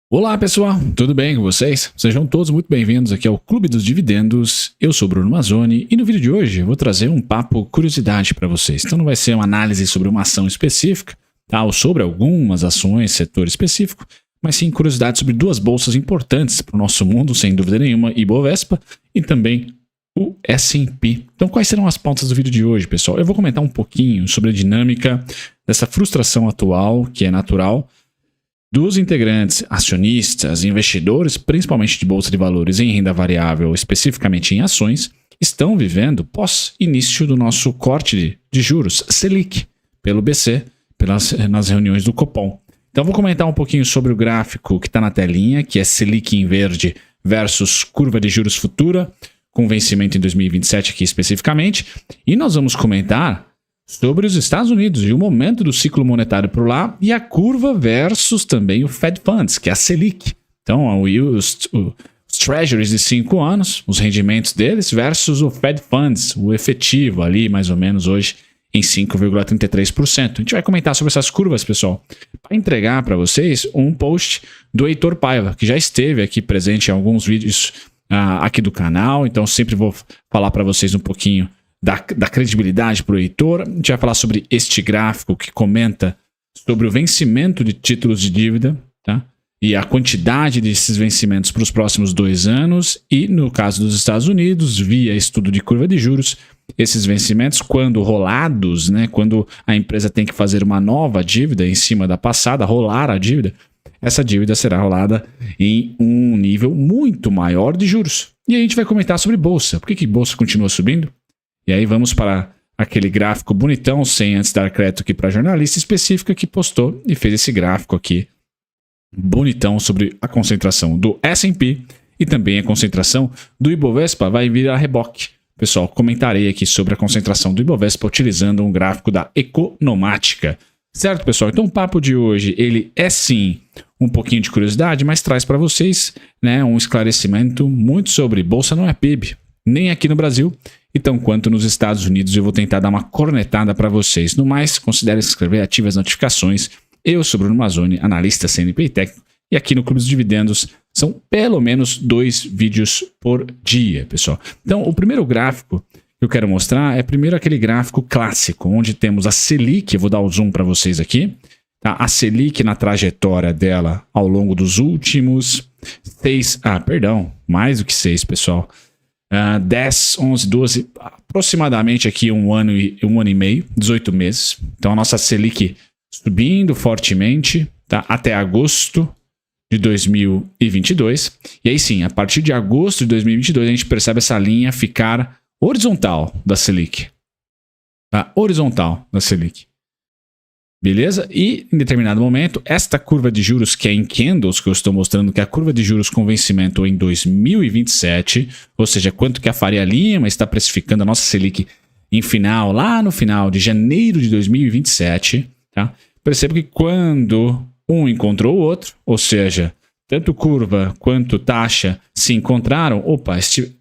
Olá pessoal, tudo bem com vocês? Sejam todos muito bem-vindos aqui ao Clube dos Dividendos. Eu sou Bruno Mazzoni e no vídeo de hoje eu vou trazer um papo curiosidade para vocês. Então não vai ser uma análise sobre uma ação específica, tá? Ou sobre algumas ações, setor específico, mas sim curiosidade sobre duas bolsas importantes para o nosso mundo, sem dúvida nenhuma, Ibovespa e também o S&P. Então quais serão as pautas do vídeo de hoje, pessoal? Eu vou comentar um pouquinho sobre a dinâmica dessa frustração atual, que é natural, dos integrantes, acionistas, investidores, principalmente de bolsa de valores em renda variável, especificamente em ações, estão vivendo pós-início do nosso corte de juros Selic pelo BC, nas reuniões do Copom. Então vou comentar um pouquinho sobre o gráfico que está na telinha, que é Selic em verde versus curva de juros futura, com vencimento em 2027 aqui especificamente, e nós vamos comentar sobre os Estados Unidos e o momento do ciclo monetário por lá e a curva versus também o Fed Funds, que é a Selic. Então, os Treasuries de 5 anos, os rendimentos deles versus o Fed Funds, o efetivo ali mais ou menos hoje em 5,33%. A gente vai comentar sobre essas curvas, pessoal, para entregar para vocês um post do Heitor Paiva, que já esteve aqui presente em alguns vídeos aqui do canal, então sempre vou falar para vocês um pouquinho da credibilidade para o Heitor. A gente vai falar sobre este gráfico que comenta sobre o vencimento de títulos de dívida, tá? E a quantidade desses vencimentos para os próximos 2 anos e, no caso dos Estados Unidos, via estudo de curva de juros, esses vencimentos, quando rolados, né, quando a empresa tem que fazer uma nova dívida em cima da passada, rolar a dívida, essa dívida será rolada em um nível muito maior de juros. E aí a gente vai comentar sobre bolsa. Por que a bolsa continua subindo? E aí vamos para aquele gráfico bonitão, sem antes dar crédito aqui para a jornalista específica que postou e fez esse gráfico aqui bonitão sobre a concentração do S&P e também a concentração do Ibovespa vai vir a reboque. Pessoal, comentarei aqui sobre a concentração do Ibovespa utilizando um gráfico da Economática. Certo, pessoal? Então o papo de hoje, ele é sim um pouquinho de curiosidade, mas traz para vocês, né, um esclarecimento muito sobre bolsa não é PIB, nem aqui no Brasil, então quanto nos Estados Unidos. Eu vou tentar dar uma cornetada para vocês. No mais, considere se inscrever e ative as notificações. Eu sou Bruno Mazzoni, analista CNP e técnico, e aqui no Clube dos Dividendos são pelo menos 2 vídeos por dia, pessoal. Então, o primeiro gráfico que eu quero mostrar é primeiro aquele gráfico clássico, onde temos a Selic, eu vou dar o zoom para vocês aqui, tá? A Selic na trajetória dela ao longo dos últimos 6, mais do que 6, pessoal. 10, 11, 12, aproximadamente aqui um ano e meio, 18 meses. Então a nossa Selic subindo fortemente, tá? Até agosto de 2022. E aí sim, a partir de agosto de 2022 a gente percebe essa linha ficar horizontal da Selic. Tá? Horizontal da Selic. Beleza? E em determinado momento, esta curva de juros que é em candles, que eu estou mostrando, que é a curva de juros com vencimento em 2027, ou seja, quanto que a Faria Lima está precificando a nossa Selic lá no final de janeiro de 2027, tá? Percebo que quando um encontrou o outro, ou seja, tanto curva quanto taxa se encontraram,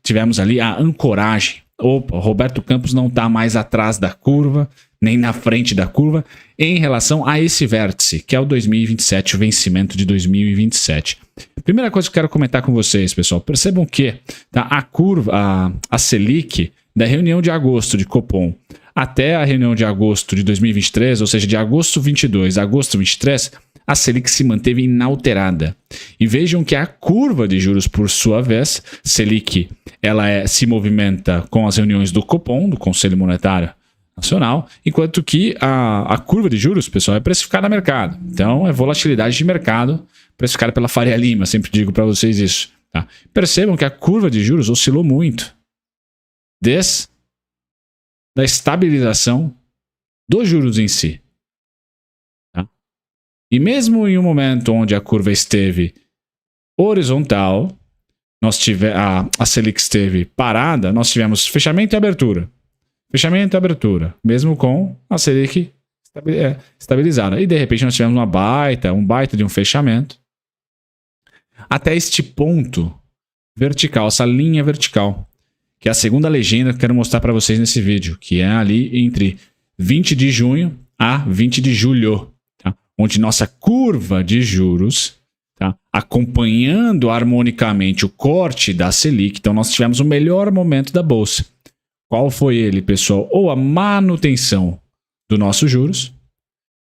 tivemos ali a ancoragem. Roberto Campos não está mais atrás da curva, nem na frente da curva, em relação a esse vértice, que é o 2027, o vencimento de 2027. Primeira coisa que eu quero comentar com vocês, pessoal, percebam que tá, a curva, a Selic, da reunião de agosto de Copom até a reunião de agosto de 2023, ou seja, de agosto 22 a agosto 23, a Selic se manteve inalterada. E vejam que a curva de juros, por sua vez, Selic, ela se movimenta com as reuniões do Copom, do Conselho Monetário Nacional, enquanto que a curva de juros, pessoal, é precificada a mercado. Então, é volatilidade de mercado precificada pela Faria Lima, sempre digo para vocês isso. Tá? Percebam que a curva de juros oscilou muito desde a estabilização dos juros em si. Tá? E mesmo em um momento onde a curva esteve horizontal, a Selic esteve parada, nós tivemos fechamento e abertura. Fechamento e abertura, mesmo com a Selic estabilizada. E de repente nós tivemos um baita de um fechamento. Até este ponto vertical, essa linha vertical, que é a segunda legenda que eu quero mostrar para vocês nesse vídeo, que é ali entre 20 de junho a 20 de julho, tá? Onde nossa curva de juros tá? Acompanhando harmonicamente o corte da Selic. Então nós tivemos o melhor momento da Bolsa. Qual foi ele, pessoal? Ou a manutenção do nossos juros,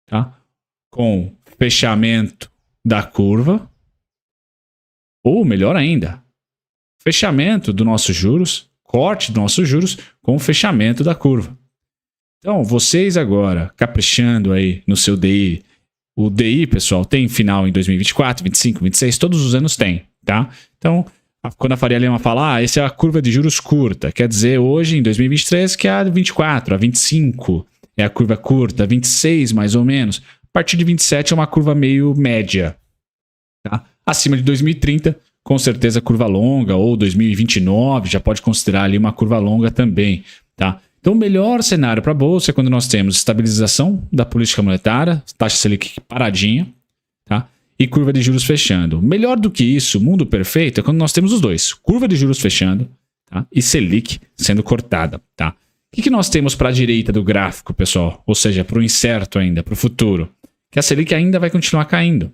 tá? Com fechamento da curva, ou melhor ainda, fechamento dos nossos juros, corte dos nossos juros com fechamento da curva. Então, vocês agora, caprichando aí no seu DI, o DI, pessoal, tem final em 2024, 25, 26, todos os anos tem, tá? Então, quando a Faria Lima fala, essa é a curva de juros curta, quer dizer, hoje, em 2023, que é a 24, a 25 é a curva curta, a 26 mais ou menos. A partir de 27 é uma curva meio média, tá? Acima de 2030, com certeza curva longa, ou 2029, já pode considerar ali uma curva longa também, tá? Então, o melhor cenário para a Bolsa é quando nós temos estabilização da política monetária, taxa Selic paradinha, tá? E curva de juros fechando. Melhor do que isso, mundo perfeito, é quando nós temos os dois, curva de juros fechando, tá? E Selic sendo cortada, tá? O que nós temos para a direita do gráfico, pessoal? Ou seja, para o incerto ainda, para o futuro. Que a Selic ainda vai continuar caindo.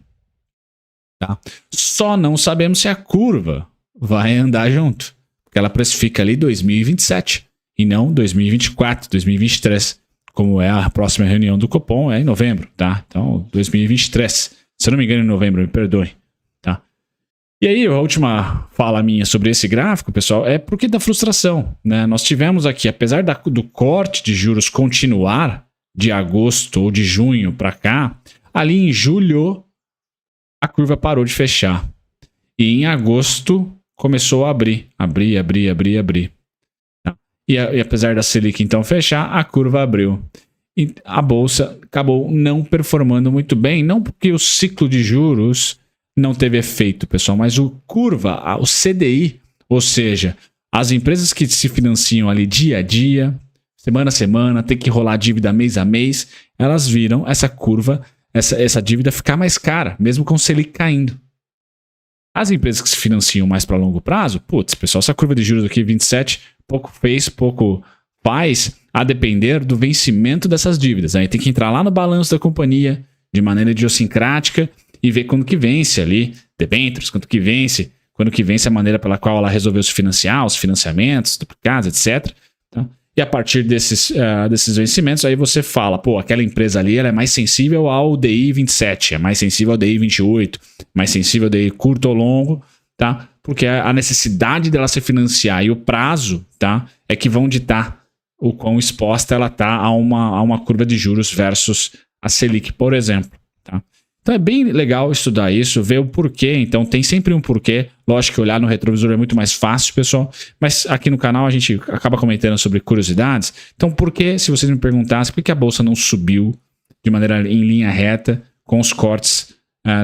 Tá? Só não sabemos se a curva vai andar junto. Porque ela precifica ali 2027 e não 2024, 2023. Como é a próxima reunião do Copom, é em novembro. Tá? Então, 2023. Se eu não me engano, em novembro, me perdoe. Tá? E aí, a última fala minha sobre esse gráfico, pessoal, é porque da frustração. Né? Nós tivemos aqui, apesar do corte de juros continuar de agosto ou de junho para cá, ali em julho a curva parou de fechar. E em agosto começou a abrir. Tá? E apesar da Selic então fechar, a curva abriu. E a Bolsa acabou não performando muito bem, não porque o ciclo de juros não teve efeito, pessoal, mas o CDI, ou seja, as empresas que se financiam ali dia a dia, semana a semana, tem que rolar dívida mês a mês, elas viram essa curva, essa dívida ficar mais cara, mesmo com o Selic caindo. As empresas que se financiam mais para longo prazo, putz, pessoal, essa curva de juros aqui, 27, pouco fez, pouco faz, a depender do vencimento dessas dívidas. Aí tem que entrar lá no balanço da companhia, de maneira idiosincrática, e ver quando que vence ali, debêntures, quando que vence a maneira pela qual ela resolveu se financiar, os financiamentos, duplicados, etc. Tá? E a partir desses vencimentos, aí você fala, aquela empresa ali ela é mais sensível ao DI 27, é mais sensível ao DI 28, mais sensível ao DI curto ou longo, tá? Porque a necessidade dela se financiar e o prazo, tá? É que vão ditar o quão exposta ela está a uma curva de juros versus a Selic, por exemplo, tá? Então é bem legal estudar isso, ver o porquê. Então tem sempre um porquê. Lógico que olhar no retrovisor é muito mais fácil, pessoal. Mas aqui no canal a gente acaba comentando sobre curiosidades. Então por que, se vocês me perguntassem, por que a Bolsa não subiu de maneira em linha reta com os cortes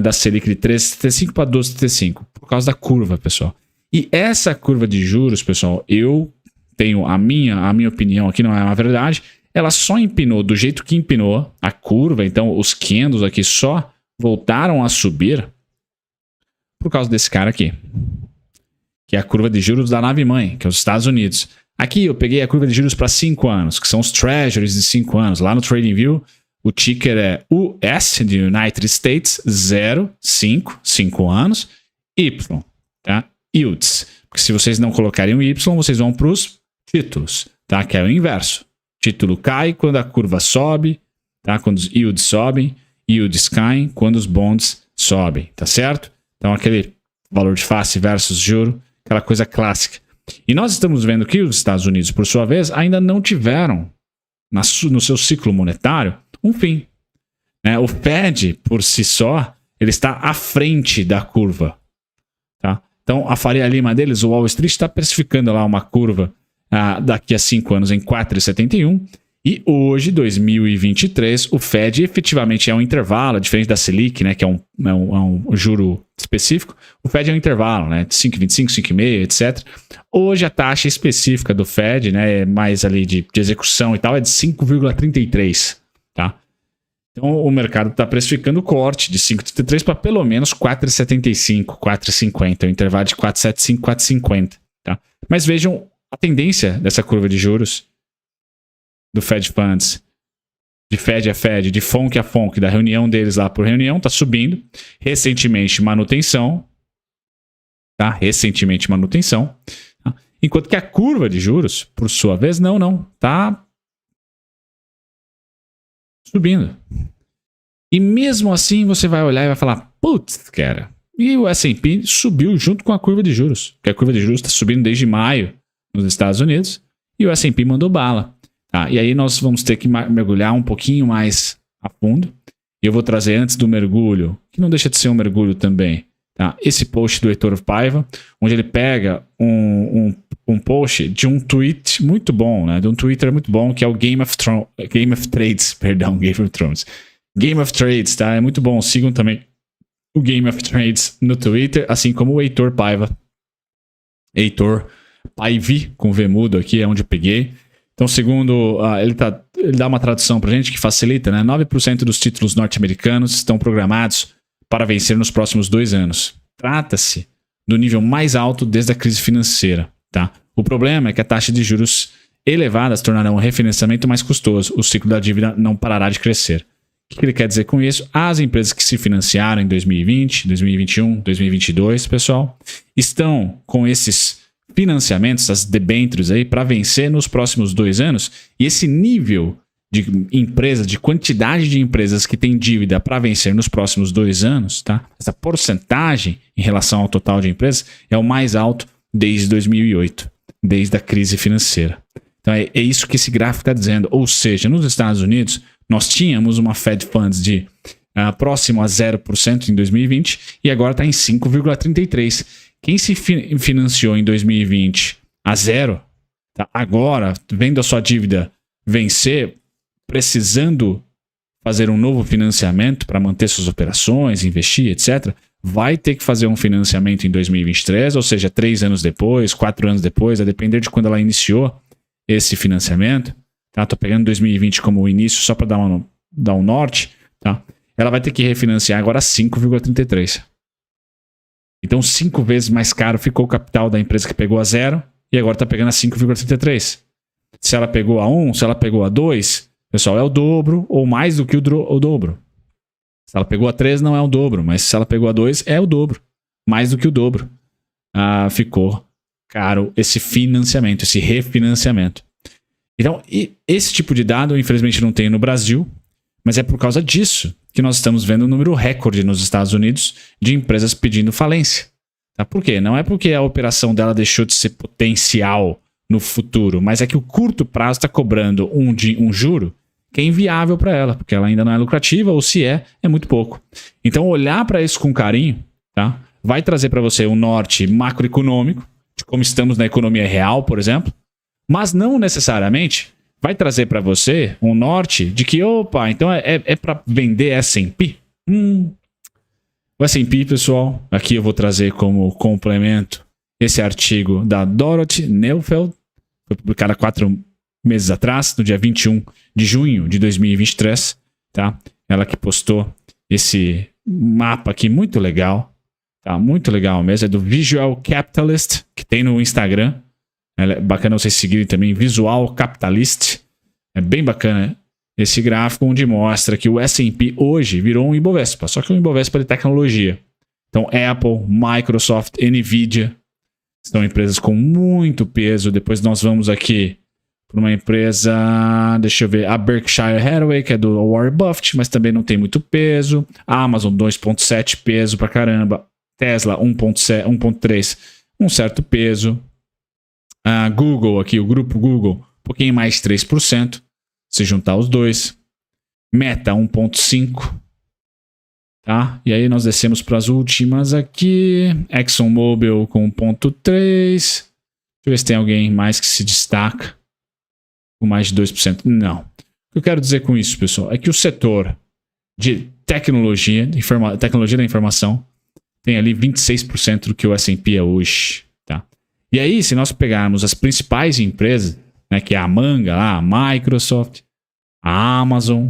da Selic de 13,75 para 12,75? Por causa da curva, pessoal. E essa curva de juros, pessoal, eu tenho a minha opinião aqui, não é uma verdade. Ela só empinou do jeito que empinou a curva. Então os candles aqui só voltaram a subir por causa desse cara aqui, que é a curva de juros da nave-mãe, que é os Estados Unidos. Aqui eu peguei a curva de juros para 5 anos, que são os Treasuries de 5 anos. Lá no TradingView, o ticker é US, de United States, 5 anos, Y, tá? Yields. Porque se vocês não colocarem o Y, vocês vão para os títulos, tá? Que é o inverso. Título cai quando a curva sobe, tá? Quando os yields sobem, yields caem quando os bonds sobem, tá certo? Então aquele valor de face versus juro, aquela coisa clássica. E nós estamos vendo que os Estados Unidos, por sua vez, ainda não tiveram no seu ciclo monetário um fim. Né? O Fed, por si só, ele está à frente da curva. Tá? Então a Faria Lima deles, o Wall Street, está precificando lá uma curva daqui a 5 anos em 4,71. E hoje, 2023, o Fed efetivamente é um intervalo, diferente da Selic, né, que é um juro específico. O Fed é um intervalo, né, de 5,25, 5,5, etc. Hoje a taxa específica do Fed, né, mais ali de execução e tal, é de 5,33, tá? Então o mercado está precificando o corte de 5,33 para pelo menos 4,75, 4,50, um intervalo de 4,75, 4,50, tá? Mas vejam a tendência dessa curva de juros do Fed Funds. de Fed a Fed, de FONC a FONC, da reunião deles lá por reunião, está subindo. Recentemente, manutenção. Tá? Recentemente, manutenção. Tá? Enquanto que a curva de juros, por sua vez, não. Está subindo. E mesmo assim, você vai olhar e vai falar, putz, cara. E o S&P subiu junto com a curva de juros. Porque a curva de juros está subindo desde maio nos Estados Unidos. E o S&P mandou bala. Tá? E aí nós vamos ter que mergulhar um pouquinho mais a fundo. E eu vou trazer antes do mergulho, que não deixa de ser um mergulho também, tá? Esse post do Heitor Paiva, onde ele pega um post de um tweet muito bom, né? De um Twitter muito bom, que é o Game of Trades. Game of Trades, tá? É muito bom. Sigam também o Game of Trades no Twitter, assim como o Heitor Paiva. Heitor Paivi, com V mudo aqui, é onde eu peguei. Então, segundo, ele dá uma tradução pra gente que facilita, né? 9% dos títulos norte-americanos estão programados para vencer nos próximos 2 anos. Trata-se do nível mais alto desde a crise financeira, tá? O problema é que a taxa de juros elevadas tornará o refinanciamento mais custoso. O ciclo da dívida não parará de crescer. O que ele quer dizer com isso? As empresas que se financiaram em 2020, 2021, 2022, pessoal, estão com esses financiamentos, as debêntures aí, para vencer nos próximos 2 anos. E esse nível de empresas, de quantidade de empresas que têm dívida para vencer nos próximos 2 anos, tá? Essa porcentagem em relação ao total de empresas é o mais alto desde 2008, desde a crise financeira. Então é isso que esse gráfico está dizendo. Ou seja, nos Estados Unidos, nós tínhamos uma Fed Funds de próximo a 0% em 2020 e agora está em 5,33%. Quem se financiou em 2020 a 0%, tá? Agora, vendo a sua dívida vencer, precisando fazer um novo financiamento para manter suas operações, investir, etc., vai ter que fazer um financiamento em 2023, ou seja, 3 anos depois, 4 anos depois, a depender de quando ela iniciou esse financiamento. Tá? Tô pegando 2020 como o início só para dar um norte. Tá? Ela vai ter que refinanciar agora 5,33%. Então 5 vezes mais caro ficou o capital da empresa que pegou a 0 e agora está pegando a 5,33%. Se ela pegou a 1, se ela pegou a 2, pessoal, é o dobro ou mais do que o dobro. Se ela pegou a 3, não é o dobro, mas se ela pegou a 2, é o dobro. Mais do que o dobro. Ficou caro esse financiamento, esse refinanciamento. Então, esse tipo de dado, eu, infelizmente, não tenho no Brasil, mas é por causa disso que nós estamos vendo um número recorde nos Estados Unidos de empresas pedindo falência. Tá? Por quê? Não é porque a operação dela deixou de ser potencial no futuro, mas é que o curto prazo está cobrando um juro que é inviável para ela, porque ela ainda não é lucrativa, ou se é muito pouco. Então, olhar para isso com carinho, tá? Vai trazer para você um norte macroeconômico, de como estamos na economia real, por exemplo, mas não necessariamente vai trazer para você um norte de que, opa, então é para vender S&P? O S&P, pessoal, aqui eu vou trazer como complemento esse artigo da Dorothy Neufeld, foi publicado há 4 meses atrás, no dia 21 de junho de 2023, tá? Ela que postou esse mapa aqui muito legal, tá? Muito legal mesmo, é do Visual Capitalist, que tem no Instagram. É bacana vocês seguirem também, Visual Capitalist. É bem bacana esse gráfico onde mostra que o S&P hoje virou um Ibovespa, só que é um Ibovespa de tecnologia. Então, Apple, Microsoft, Nvidia são empresas com muito peso. Depois nós vamos aqui para uma empresa, deixa eu ver, a Berkshire Hathaway, que é do Warren Buffett, mas também não tem muito peso. A Amazon, 2,7 peso pra caramba. Tesla, 1,3, um certo peso. A Google aqui, o grupo Google, um pouquinho mais 3%, se juntar os dois. Meta, 1,5%. Tá? E aí nós descemos para as últimas aqui. ExxonMobil com 1,3%. Deixa eu ver se tem alguém mais que se destaca com mais de 2%. Não. O que eu quero dizer com isso, pessoal, é que o setor de tecnologia da informação tem ali 26% do que o S&P é hoje. Tá? E aí, se nós pegarmos as principais empresas, né, que é a Manga, a Microsoft, a Amazon,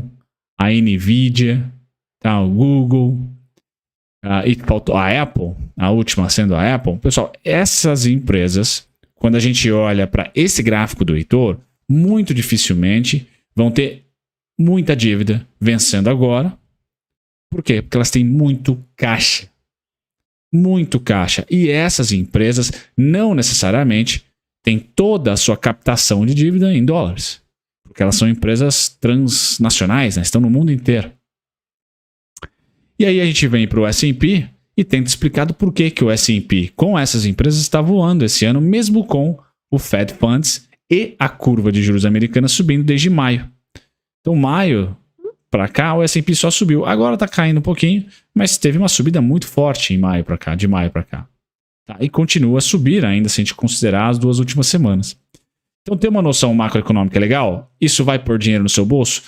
a Nvidia, tá, o Google, e faltou a Apple, a última sendo a Apple. Pessoal, essas empresas, quando a gente olha para esse gráfico do Heitor, muito dificilmente vão ter muita dívida vencendo agora. Por quê? Porque elas têm muito caixa. Muito caixa. E essas empresas não necessariamente têm toda a sua captação de dívida em dólares. Porque elas são empresas transnacionais, né? Estão no mundo inteiro. E aí a gente vem para o S&P e tenta explicar do porquê que o S&P com essas empresas está voando esse ano, mesmo com o Fed Funds e a curva de juros americana subindo desde maio. Então, maio para cá, o S&P só subiu. Agora está caindo um pouquinho, mas teve uma subida muito forte em maio para cá, de maio para cá. Tá? E continua a subir ainda, se a gente considerar as 2 últimas semanas. Então, ter uma noção macroeconômica legal, isso vai pôr dinheiro no seu bolso?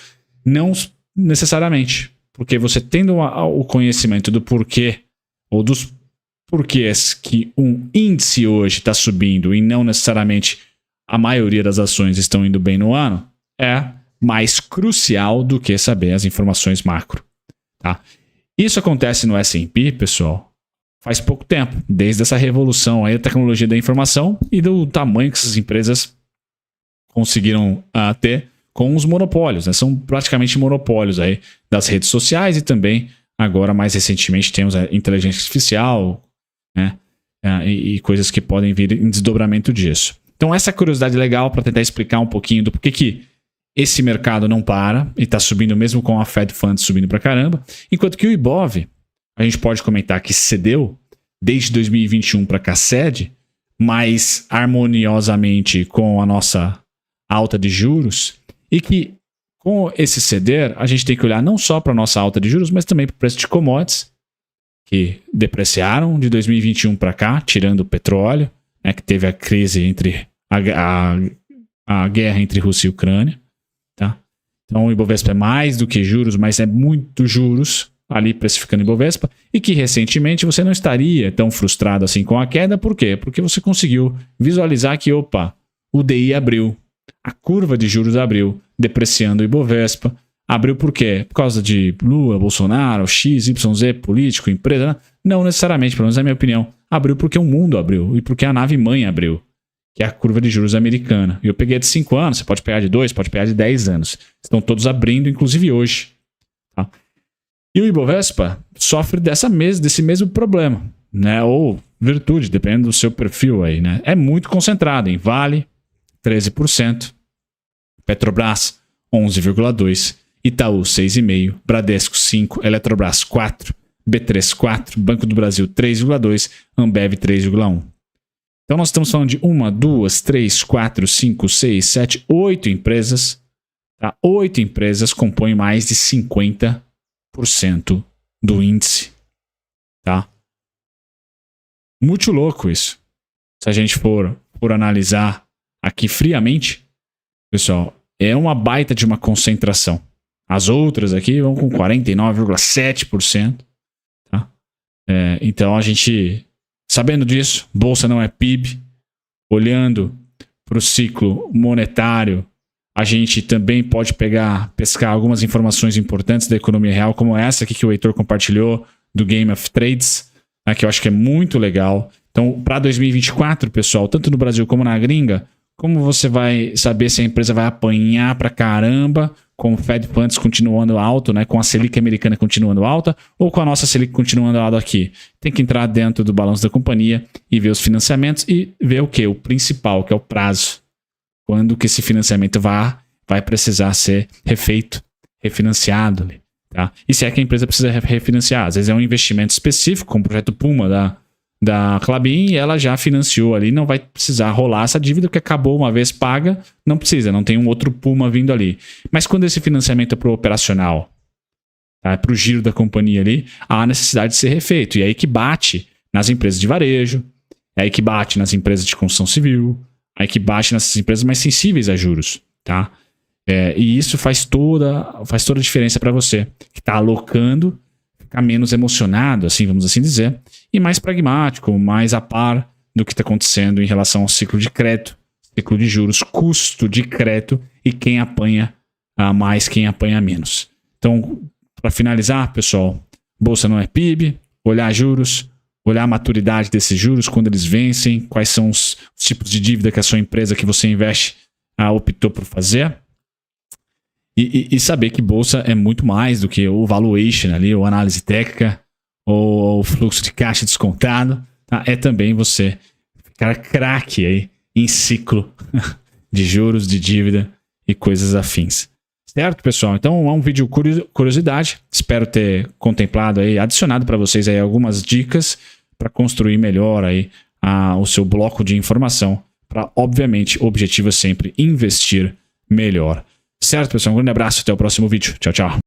Não necessariamente. Porque você tendo o conhecimento do porquê, ou dos porquês que um índice hoje está subindo e não necessariamente a maioria das ações estão indo bem no ano, é mais crucial do que saber as informações macro. Tá? Isso acontece no S&P, pessoal, faz pouco tempo, desde essa revolução aí da tecnologia da informação e do tamanho que essas empresas conseguiram ter com os monopólios. Né? São praticamente monopólios aí das redes sociais e também, agora mais recentemente, temos a inteligência artificial, né? E coisas que podem vir em desdobramento disso. Então, essa curiosidade legal para tentar explicar um pouquinho do porquê que esse mercado não para e está subindo mesmo com a Fed Funds subindo para caramba, enquanto que o Ibov, a gente pode comentar que cedeu desde 2021 para cá, cede mais harmoniosamente com a nossa alta de juros, e que com esse ceder a gente tem que olhar não só para a nossa alta de juros, mas também para o preço de commodities, que depreciaram de 2021 para cá, tirando o petróleo, né, que teve a crise entre a guerra entre Rússia e Ucrânia. Tá? Então o Ibovespa é mais do que juros, mas é muito juros ali precificando o Ibovespa, e que recentemente você não estaria tão frustrado assim com a queda. Por quê? Porque você conseguiu visualizar que, o DI abriu, a curva de juros abriu, depreciando o Ibovespa. Abriu por quê? Por causa de Lula, Bolsonaro, X, YZ, político, empresa? Né? Não necessariamente, pelo menos é a minha opinião. Abriu porque o mundo abriu e porque a nave-mãe abriu, que é a curva de juros americana. E eu peguei a de 5 anos, você pode pegar de 2, pode pegar de 10 anos. Estão todos abrindo, inclusive hoje. Tá? E o Ibovespa sofre desse mesmo problema, né? Ou virtude, dependendo do seu perfil aí, né? É muito concentrado em Vale, 13%, Petrobras, 11,2%, Itaú, 6,5%, Bradesco, 5%, Eletrobras, 4%, B3, 4%, Banco do Brasil, 3,2%, Ambev, 3,1%. Então nós estamos falando de 1, 2, 3, 4, 5, 6, 7, 8 empresas. Tá? 8 empresas compõem mais de 50% do índice. Tá? Muito louco isso. Se a gente for analisar aqui friamente, pessoal, é uma baita de uma concentração. As outras aqui vão com 49,7%. Tá? Então a gente, sabendo disso, bolsa não é PIB, olhando para o ciclo monetário, a gente também pode pescar algumas informações importantes da economia real, como essa aqui que o Heitor compartilhou, do Game of Trades, né, que eu acho que é muito legal. Então, para 2024, pessoal, tanto no Brasil como na gringa, como você vai saber se a empresa vai apanhar pra caramba, com o Fed Funds continuando alto, né, com a Selic americana continuando alta, ou com a nossa Selic continuando alta aqui? Tem que entrar dentro do balanço da companhia e ver os financiamentos e ver o quê? O principal, que é o prazo. Quando que esse financiamento vai precisar ser refeito, refinanciado. Tá? E se é que a empresa precisa refinanciar? Às vezes é um investimento específico, como o projeto Puma da Klabin, e ela já financiou ali, não vai precisar rolar essa dívida, que acabou uma vez paga, não precisa, não tem um outro Puma vindo ali. Mas quando esse financiamento é para o operacional, tá, para o giro da companhia ali, há necessidade de ser refeito. E é aí que bate nas empresas de varejo, é aí que bate nas empresas de construção civil, é aí que bate nessas empresas mais sensíveis a juros. Tá? E isso faz toda a diferença para você, que está alocando, ficar menos emocionado, assim, vamos assim dizer, e mais pragmático, mais a par do que está acontecendo em relação ao ciclo de crédito, ciclo de juros, custo de crédito e quem apanha mais, quem apanha menos. Então, para finalizar, pessoal, bolsa não é PIB, olhar juros, olhar a maturidade desses juros, quando eles vencem, quais são os tipos de dívida que a sua empresa que você investe optou por fazer. E saber que bolsa é muito mais do que o valuation ali, ou análise técnica, ou o fluxo de caixa descontado. Tá? É também você ficar craque aí em ciclo de juros, de dívida e coisas afins. Certo, pessoal? Então é um vídeo curiosidade. Espero ter contemplado aí, adicionado para vocês aí algumas dicas para construir melhor aí o seu bloco de informação. Para, obviamente, o objetivo é sempre investir melhor. Certo, pessoal? Um grande abraço. Até o próximo vídeo. Tchau, tchau.